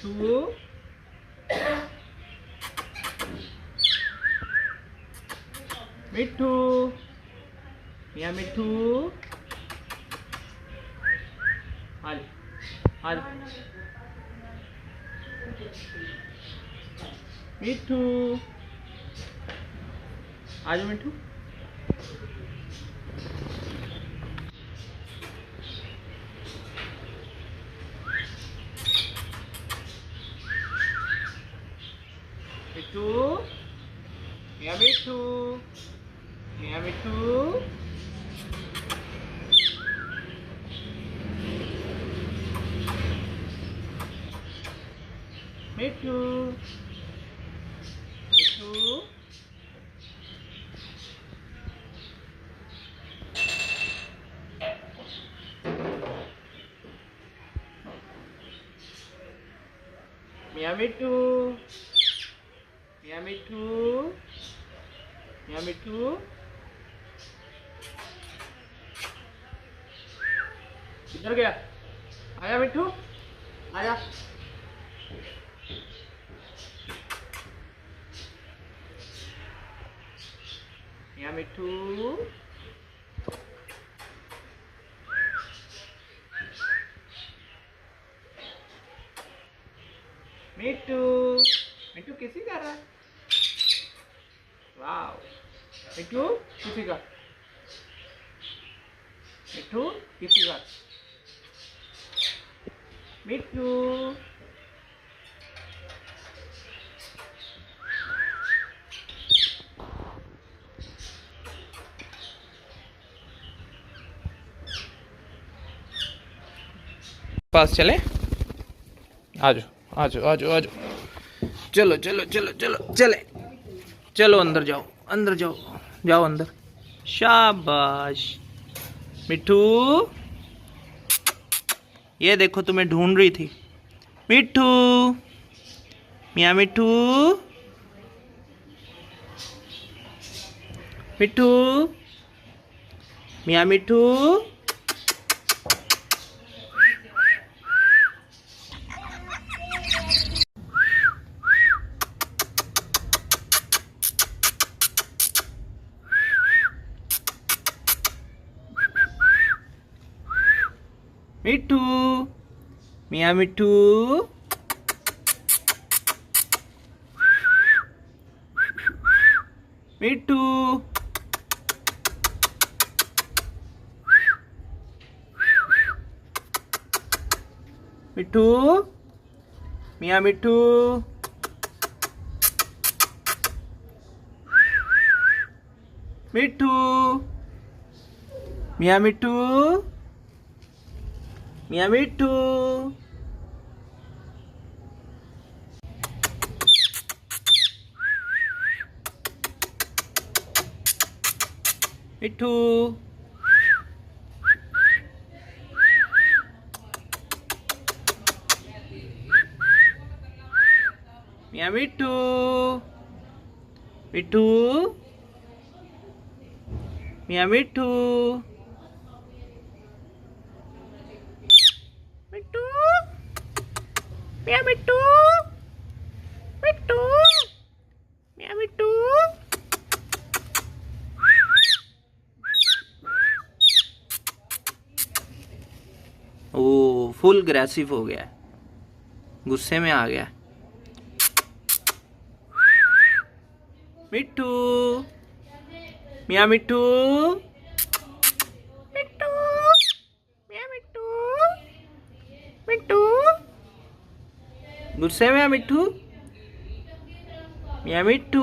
मिट्ठू मिट्ठू मियाँ मिट्ठू आज आज मिट्ठू आज मिट्ठू मिट्ठू मियाँ मिट्ठू मियाँ मिट्ठू मिट्ठू मिट्ठू मियाँ मिट्ठू मियाँ मिट्ठू मियाँ मिट्ठू किधर गया? आया मिट्ठू आया। मियाँ मिट्ठू मिट्टू मिट्टू किसी का रहा है? वाव मिट्टू किसी का मिट्टू किसी का मिट्टू पास चले आ जाओ आ जाओ आ जाओ आ जाओ चलो चलो चलो चलो चले चलो अंदर जाओ जाओ अंदर शाबाश मिट्ठू ये देखो तुम्हें ढूंढ रही थी मिट्ठू मियाँ मिट्ठू मिट्ठू मियाँ मिट्ठू मिट्ठू मियाँ मिट्ठू मिट्ठू मिट्ठू मियाँ मिट्ठू मिट्ठू मियाँ मिट्ठू मियाँ मिट्ठू मिट्ठू मियाँ मिट्ठू मिट्ठू मियाँ मिट्ठू मिट्टू मियाँ मिट्टू मिट्टू मियाँ मिट्टू ओ फुल ग्रेसिव हो गया, गुस्से में आ गया। मिट्टू मियाँ मिट्टू मिट्टू मियाँ मिट्टू मिट्टू गुस्से में मिट्टू मियाँ मिट्टू